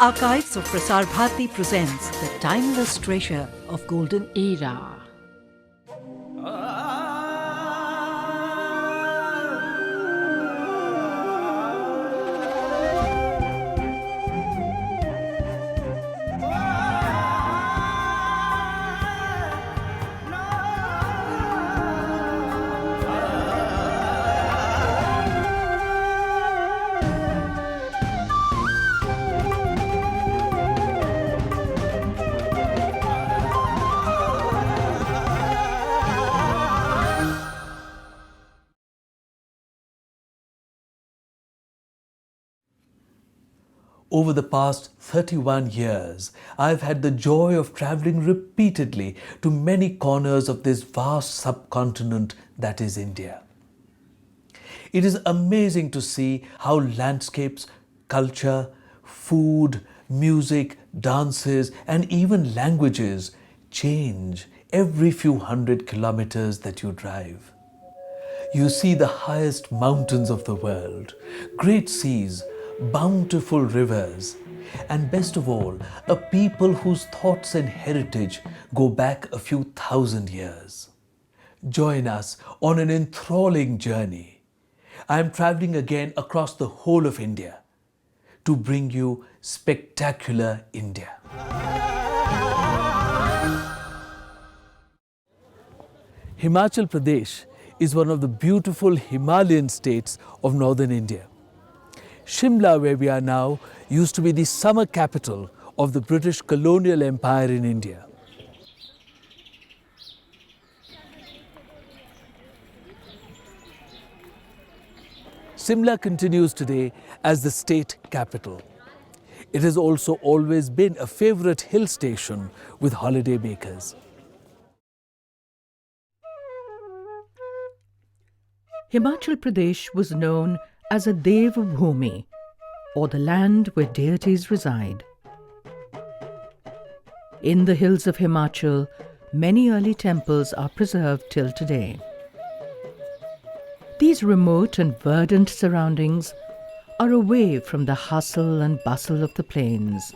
Archives of Prasar Bharati presents the timeless treasure of golden era. Over the past 31 years, I've had the joy of traveling repeatedly to many corners of this vast subcontinent that is India. It is amazing to see how landscapes, culture, food, music, dances, and even languages change every few hundred kilometers that you drive. You see the highest mountains of the world, great seas, bountiful rivers, and best of all, a people whose thoughts and heritage go back a few thousand years. Join us on an enthralling journey. I am traveling again across the whole of India to bring you spectacular India. Himachal Pradesh is one of the beautiful Himalayan states of northern India. Shimla, where we are now, used to be the summer capital of the British colonial empire in India. Shimla continues today as the state capital. It has also always been a favorite hill station with holiday makers. Himachal Pradesh was known as a Deva Bhumi, or the land where deities reside. In the hills of Himachal, many early temples are preserved till today. These remote and verdant surroundings are away from the hustle and bustle of the plains.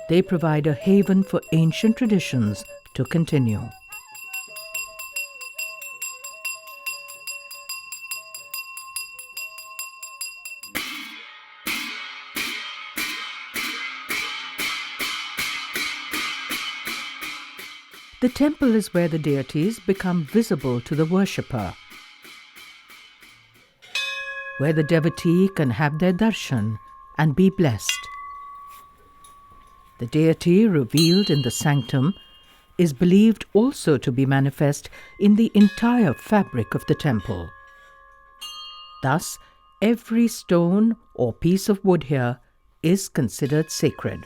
They provide a haven for ancient traditions to continue. The temple is where the deities become visible to the worshipper, where the devotee can have their darshan and be blessed. The deity revealed in the sanctum is believed also to be manifest in the entire fabric of the temple. Thus, every stone or piece of wood here is considered sacred.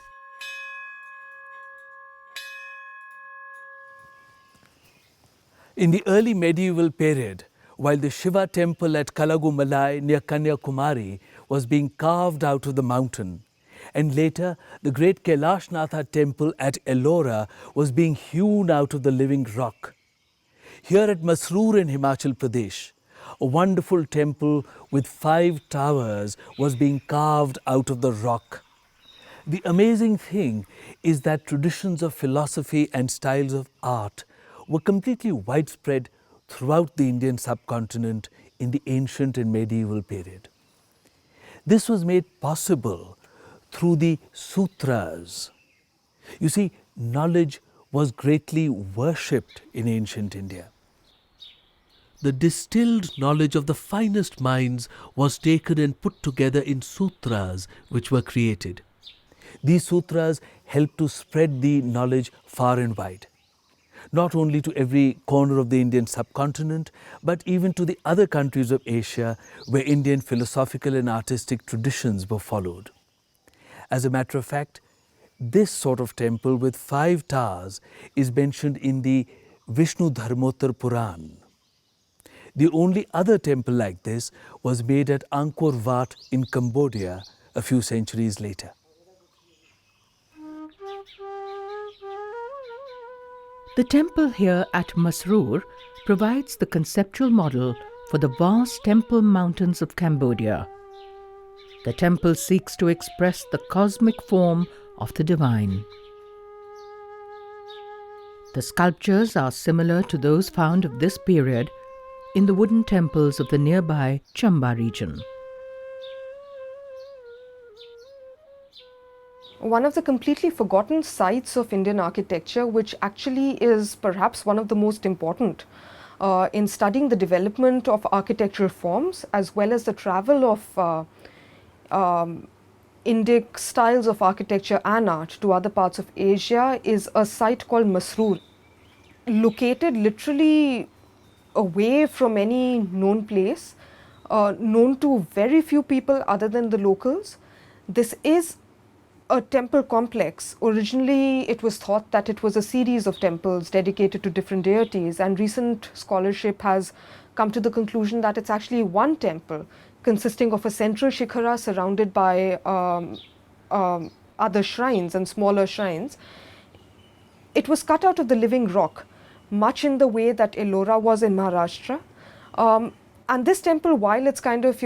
In the early medieval period, while the Shiva temple at Kalagumalai near Kanyakumari was being carved out of the mountain, and later the great Kailashnath temple at Ellora was being hewn out of the living rock. Here at Masrur in Himachal Pradesh, a wonderful temple with 5 towers was being carved out of the rock. The amazing thing is that traditions of philosophy and styles of art were completely widespread throughout the Indian subcontinent in the ancient and medieval period. This was made possible through the sutras. You see, knowledge was greatly worshipped in ancient India. The distilled knowledge of the finest minds was taken and put together in sutras which were created. These sutras helped to spread the knowledge far and wide, not only to every corner of the Indian subcontinent, but even to the other countries of Asia where Indian philosophical and artistic traditions were followed. As a matter of fact, this sort of temple with 5 towers is mentioned in the Vishnu Dharmotar Puran. The only other temple like this was made at Angkor Wat in Cambodia a few centuries later. The temple here at Masrur provides the conceptual model for the vast temple mountains of Cambodia. The temple seeks to express the cosmic form of the divine. The sculptures are similar to those found of this period in the wooden temples of the nearby Chamba region. One of the completely forgotten sites of Indian architecture, which actually is perhaps one of the most important in studying the development of architectural forms as well as the travel of Indic styles of architecture and art to other parts of Asia, is a site called Masrur, located literally away from any known place, known to very few people other than the locals. This is a temple complex. Originally, it was thought that it was a series of temples dedicated to different deities, and recent scholarship has come to the conclusion that it's actually one temple consisting of a central shikhara surrounded by other shrines and smaller shrines. It was cut out of the living rock, much in the way that Ellora was in Maharashtra. And this temple, while it's kind of,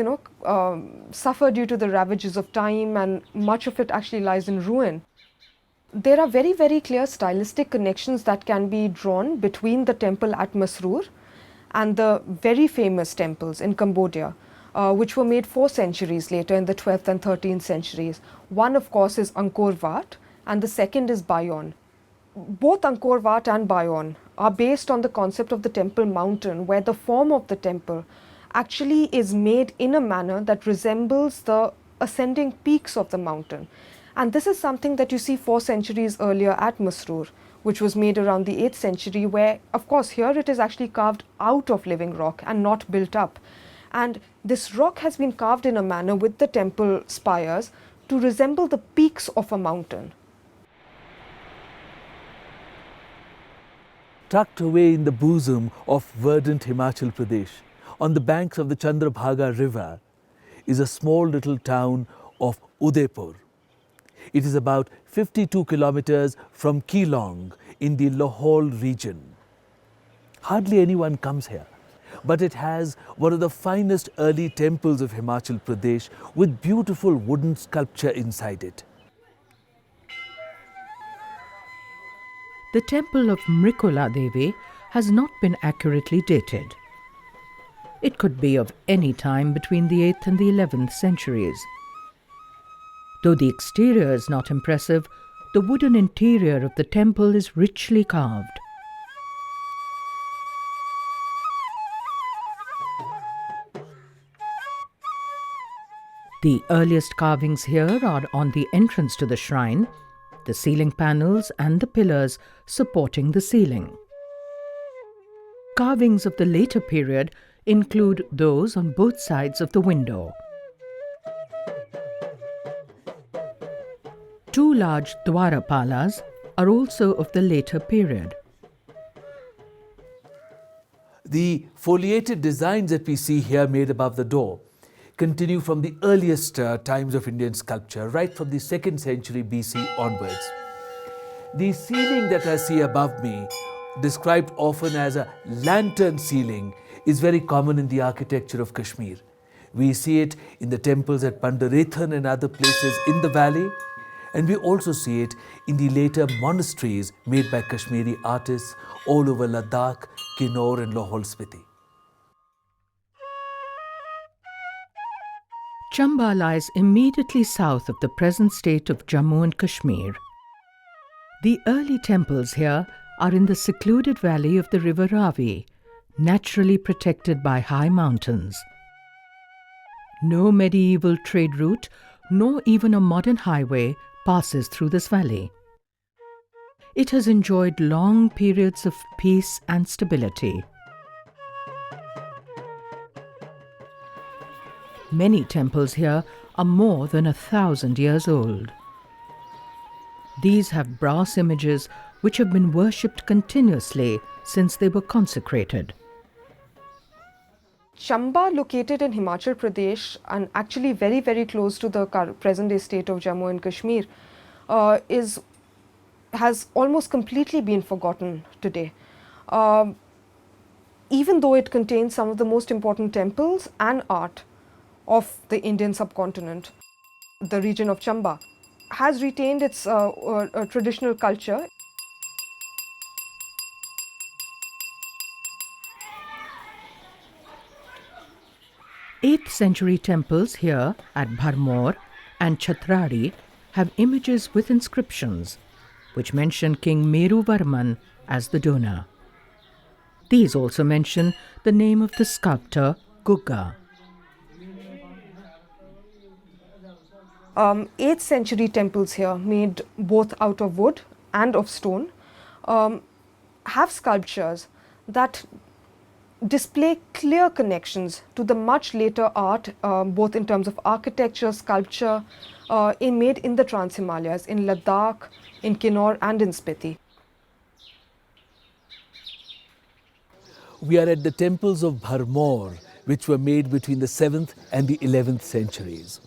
suffered due to the ravages of time, and much of it actually lies in ruin, there are very, very clear stylistic connections that can be drawn between the temple at Masrur and the very famous temples in Cambodia, which were made 4 centuries later in the 12th and 13th centuries. One, of course, is Angkor Wat, and the second is Bayon. Both Angkor Wat and Bayon are based on the concept of the temple mountain, where the form of the temple actually is made in a manner that resembles the ascending peaks of the mountain. And this is something that you see 4 centuries earlier at Masrur, which was made around the 8th century, where, of course, here it is actually carved out of living rock and not built up. And this rock has been carved in a manner with the temple spires to resemble the peaks of a mountain. Tucked away in the bosom of verdant Himachal Pradesh, on the banks of the Chandrabhaga river, is a small little town of Udaipur. It is about 52 kilometers from Keelong in the Lahaul region. Hardly anyone comes here, but it has one of the finest early temples of Himachal Pradesh with beautiful wooden sculpture inside it. The temple of Mrikula Devi has not been accurately dated. It could be of any time between the 8th and the 11th centuries. Though the exterior is not impressive, the wooden interior of the temple is richly carved. The earliest carvings here are on the entrance to the shrine, the ceiling panels and the pillars supporting the ceiling. Carvings of the later period include those on both sides of the window. 2 large dwarapalas are also of the later period. The foliated designs that we see here made above the door continue from the earliest times of Indian sculpture, right from the 2nd century BC onwards. The ceiling that I see above me, described often as a lantern ceiling, is very common in the architecture of Kashmir. We see it in the temples at Pandarethan and other places in the valley, and we also see it in the later monasteries made by Kashmiri artists all over Ladakh, Kinnaur and Lahaul Spiti. Chamba lies immediately south of the present state of Jammu and Kashmir. The early temples here are in the secluded valley of the river Ravi, naturally protected by high mountains. No medieval trade route, nor even a modern highway passes through this valley. It has enjoyed long periods of peace and stability. Many temples here are more than 1,000 years old. These have brass images which have been worshipped continuously since they were consecrated. Chamba, located in Himachal Pradesh and actually very, very close to the present-day state of Jammu and Kashmir, has almost completely been forgotten today. Even though it contains some of the most important temples and art of the Indian subcontinent. the region of Chamba, has retained its traditional culture. 8th century temples here at Bharmour and Chhatradi have images with inscriptions which mention King Meru Varman as the donor. These also mention the name of the sculptor Gugga. 8th century temples here, made both out of wood and of stone, have sculptures that display clear connections to the much later art, both in terms of architecture, sculpture, made in the Trans-Himalayas, in Ladakh, in Kinnaur and in Spiti. We are at the temples of Bharmour, which were made between the 7th and the 11th centuries.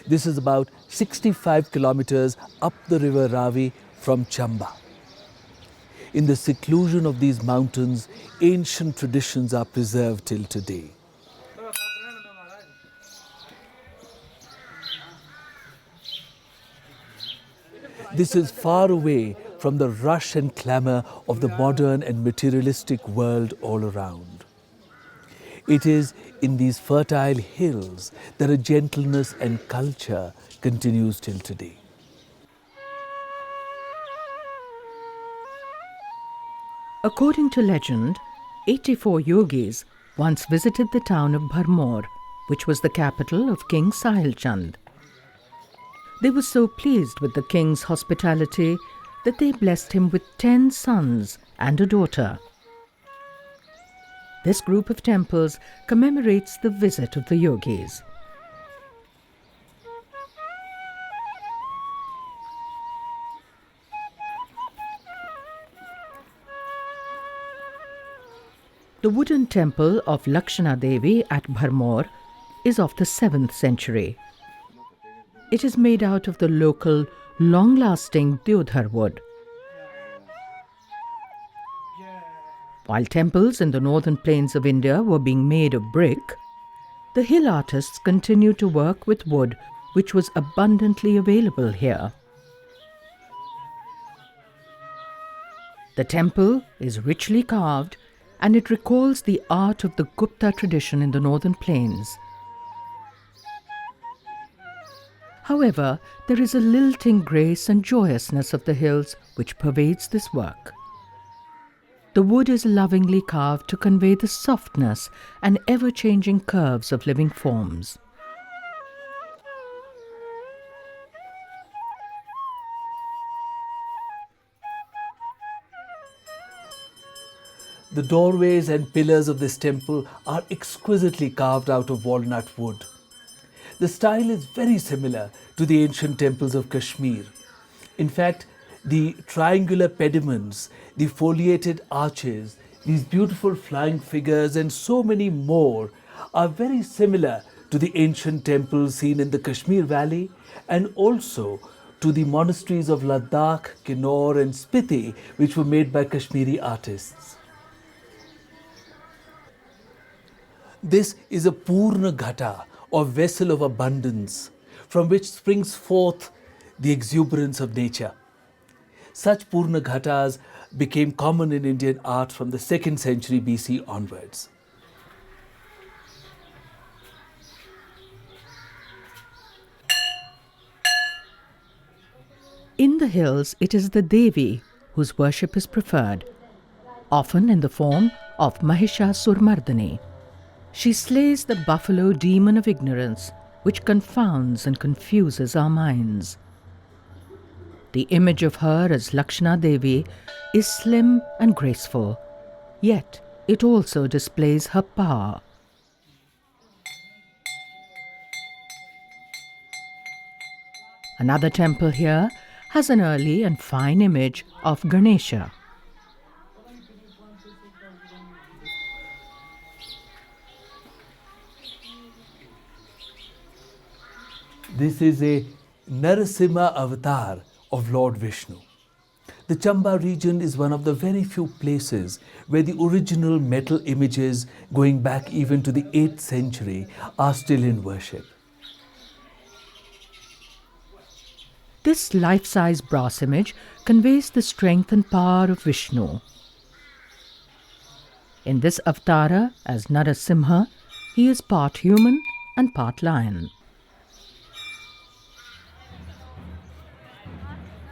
This is about 65 kilometers up the river Ravi from Chamba. In the seclusion of these mountains, ancient traditions are preserved till today. This is far away from the rush and clamour of the modern and materialistic world all around. It is in these fertile hills that a gentleness and culture continues till today. According to legend, 84 yogis once visited the town of Bharmour, which was the capital of King Sahil Chand. They were so pleased with the king's hospitality that they blessed him with 10 sons and a daughter. This group of temples commemorates the visit of the yogis. The wooden temple of Lakshana Devi at Bharmour is of the 7th century. It is made out of the local, long-lasting deodhar wood. While temples in the northern plains of India were being made of brick, the hill artists continued to work with wood which was abundantly available here. The temple is richly carved and it recalls the art of the Gupta tradition in the northern plains. However, there is a lilting grace and joyousness of the hills which pervades this work. The wood is lovingly carved to convey the softness and ever-changing curves of living forms. The doorways and pillars of this temple are exquisitely carved out of walnut wood. The style is very similar to the ancient temples of Kashmir. In fact, the triangular pediments, the foliated arches, these beautiful flying figures and so many more are very similar to the ancient temples seen in the Kashmir Valley and also to the monasteries of Ladakh, Kinnaur and Spiti, which were made by Kashmiri artists. This is a Purna Ghata, or vessel of abundance, from which springs forth the exuberance of nature. Such Purna Ghatas became common in Indian art from the 2nd century BC onwards. In the hills, it is the Devi whose worship is preferred, often in the form of Mahishasur-Mardani. She slays the buffalo demon of ignorance, which confounds and confuses our minds. The image of her as Lakshana Devi is slim and graceful, yet it also displays her power. Another temple here has an early and fine image of Ganesha. This is a Narasimha avatar of Lord Vishnu. The Chamba region is one of the very few places where the original metal images going back even to the 8th century are still in worship. This life-size brass image conveys the strength and power of Vishnu. In this avatara, as Narasimha, he is part human and part lion.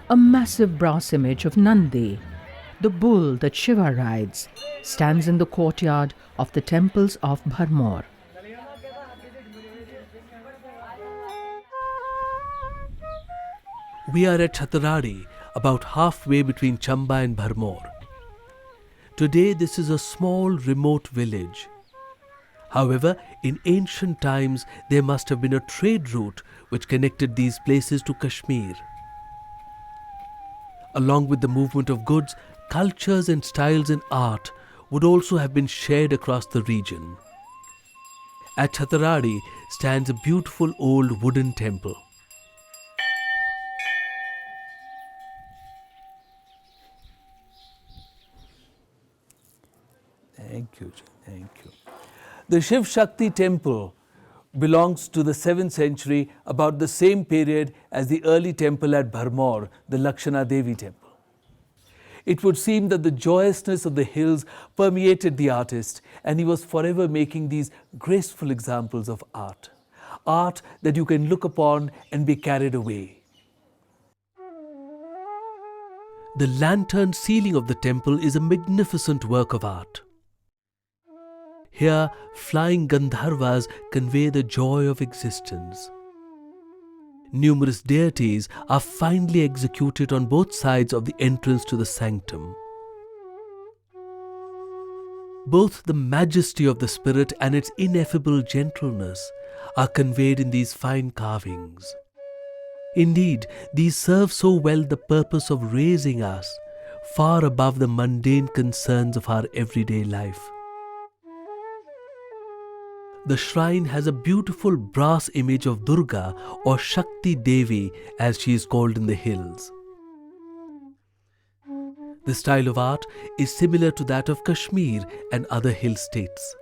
A massive brass image of Nandi, the bull that Shiva rides, stands in the courtyard of the temples of Bharmour. We are at Chaurasi, about halfway between Chamba and Bharmour. Today this is a small remote village. However, in ancient times there must have been a trade route which connected these places to Kashmir. Along with the movement of goods, cultures and styles in art would also have been shared across the region. At Chaurasi stands a beautiful old wooden temple. Thank you, thank you. The Shiv Shakti Temple belongs to the 7th century, about the same period as the early temple at Bharmour, the Lakshana Devi Temple. It would seem that the joyousness of the hills permeated the artist, and he was forever making these graceful examples of art. Art that you can look upon and be carried away. The lantern ceiling of the temple is a magnificent work of art. Here, flying Gandharvas convey the joy of existence. Numerous deities are finely executed on both sides of the entrance to the sanctum. Both the majesty of the spirit and its ineffable gentleness are conveyed in these fine carvings. Indeed, these serve so well the purpose of raising us far above the mundane concerns of our everyday life. The shrine has a beautiful brass image of Durga, or Shakti Devi as she is called in the hills. The style of art is similar to that of Kashmir and other hill states.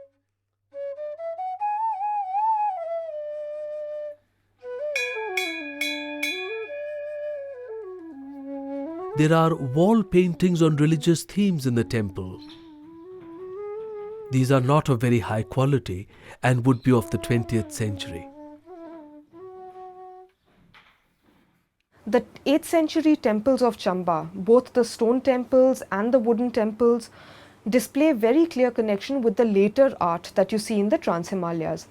There are wall paintings on religious themes in the temple. These are not of very high quality and would be of the 20th century. The 8th century temples of Chamba, both the stone temples and the wooden temples, display very clear connection with the later art that you see in the Trans-Himalayas.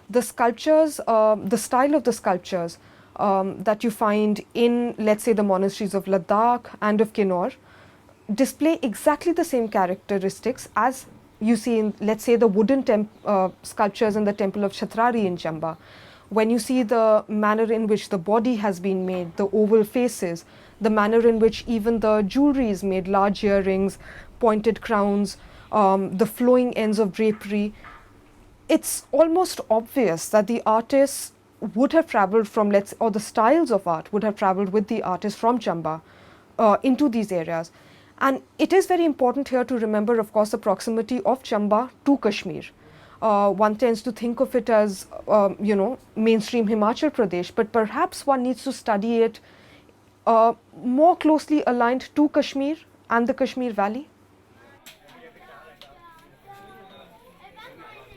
The sculptures, the style of the sculptures that you find in, let's say, the monasteries of Ladakh and of Kinnaur, display exactly the same characteristics as you see in, let's say, the wooden sculptures in the temple of Chaurasi in Chamba. When you see the manner in which the body has been made, the oval faces, the manner in which even the jewelry is made, large earrings, pointed crowns, the flowing ends of drapery, it's almost obvious that the artists would have traveled from, or the styles of art would have traveled with the artists from Chamba into these areas. And it is very important here to remember, of course, the proximity of Chamba to Kashmir. One tends to think of it as, mainstream Himachal Pradesh, but perhaps one needs to study it more closely aligned to Kashmir and the Kashmir Valley.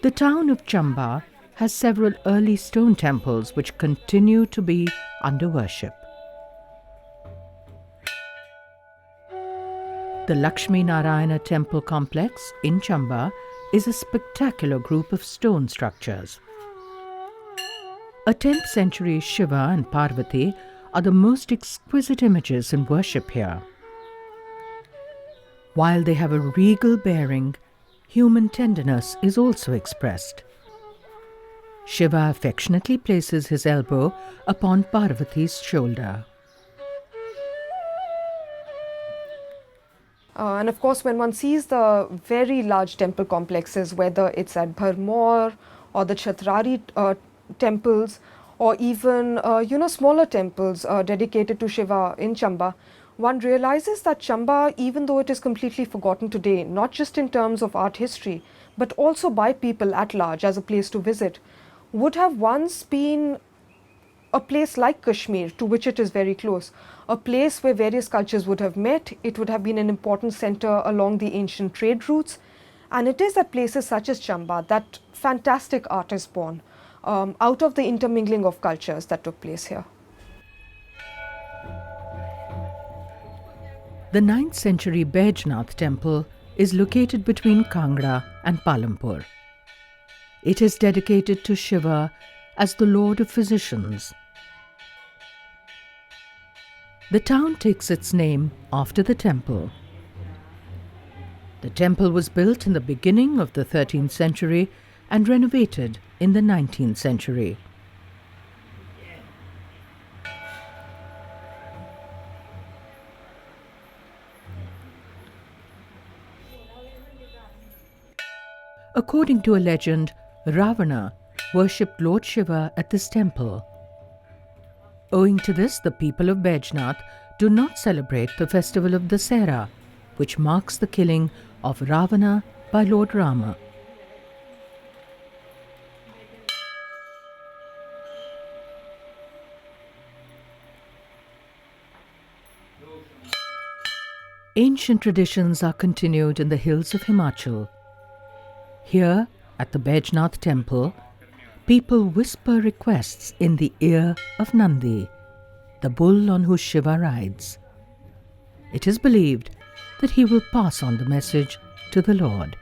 The town of Chamba has several early stone temples which continue to be under worship. The Lakshmi Narayana Temple complex in Chamba is a spectacular group of stone structures. A 10th century Shiva and Parvati are the most exquisite images in worship here. While they have a regal bearing, human tenderness is also expressed. Shiva affectionately places his elbow upon Parvati's shoulder. And of course, when one sees the very large temple complexes, whether it's at Bharmour or the Chaurasi temples, or even smaller temples dedicated to Shiva in Chamba, one realizes that Chamba, even though it is completely forgotten today, not just in terms of art history, but also by people at large as a place to visit, would have once been a place like Kashmir, to which it is very close, a place where various cultures would have met. It would have been an important center along the ancient trade routes. And it is at places such as Chamba that fantastic art is born out of the intermingling of cultures that took place here. The 9th century Baijnath Temple is located between Kangra and Palampur. It is dedicated to Shiva as the Lord of Physicians. The town takes its name after the temple. The temple was built in the beginning of the 13th century and renovated in the 19th century. According to a legend, Ravana worshipped Lord Shiva at this temple. Owing to this, the people of Baijnath do not celebrate the festival of Dasera, which marks the killing of Ravana by Lord Rama. Ancient traditions are continued in the hills of Himachal. Here, at the Baijnath Temple, people whisper requests in the ear of Nandi, the bull on whose Shiva rides. It is believed that he will pass on the message to the Lord.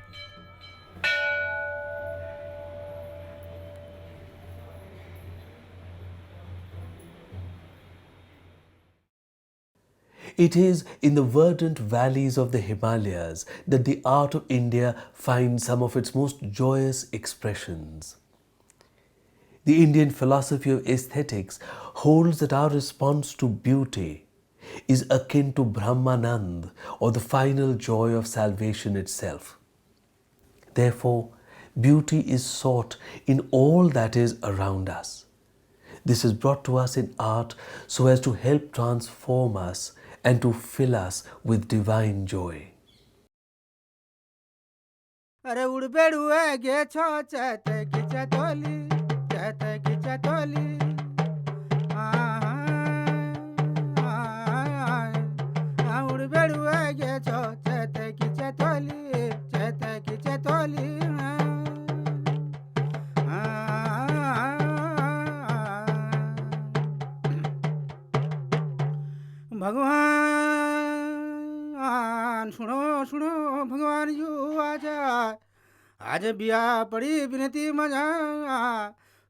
It is in the verdant valleys of the Himalayas that the art of India finds some of its most joyous expressions. The Indian philosophy of aesthetics holds that our response to beauty is akin to Brahmanand, or the final joy of salvation itself. Therefore, beauty is sought in all that is around us. This is brought to us in art so as to help transform us and to fill us with divine joy. अरे उड़बेड़ुए गे छो चैते गिचे तोली चैते गिचे तोली उड़बेड़ुए गे छो चैते गिचे तोली भगवान सुनो सुनो भगवान you आजा आज बिया पड़ी विनती मजा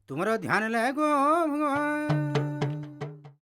तुम्हारा ध्यान ले गो भगवान